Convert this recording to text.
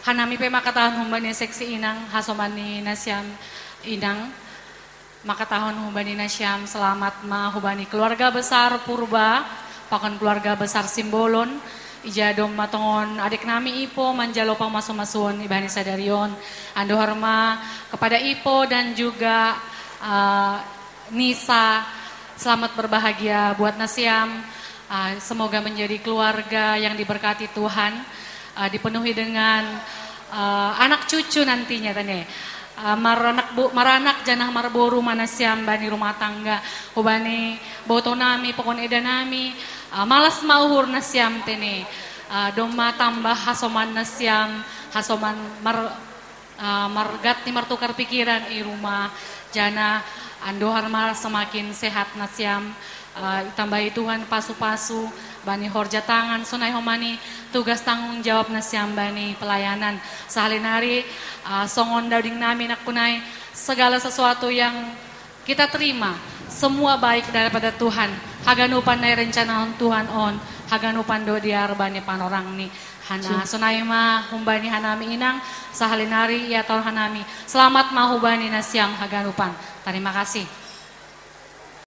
Hanami pe makatahon humbani seksi inang hasomani nasyam inang makatahon humbani nasyam selamat mahubani keluarga besar Purba pakon keluarga besar Simbolon ijadom matongon adik nami Ipo manjalo pangmaso-masuon ibani sadarion ando harma kepada Ipo dan juga Nisa selamat berbahagia buat nasyam semoga menjadi keluarga yang diberkati Tuhan dipenuhi dengan anak cucu nantinya tanya maranak janah marboru manasyam bani rumah tangga hubani boto nami pokon eda nami malas mauhur nasyam tene doma tambah hasoman nasyam hasoman margat ni martukar pikiran i rumah jana andohar mar semakin sehat nasyam itambahi Tuhan pasu-pasu bani horja tangan sunai homani tugas tanggung jawab nasyam bani pelayanan sahalinari songon dauding nami nakunai segala sesuatu yang kita terima semua baik daripada Tuhan haganupan na rencana Tuhan on haganupan do diar bani panorang ni hana sunai ma humbani hanami inang sahalinari ya tor hanami selamat mahubani nasyam haganupan terima kasih.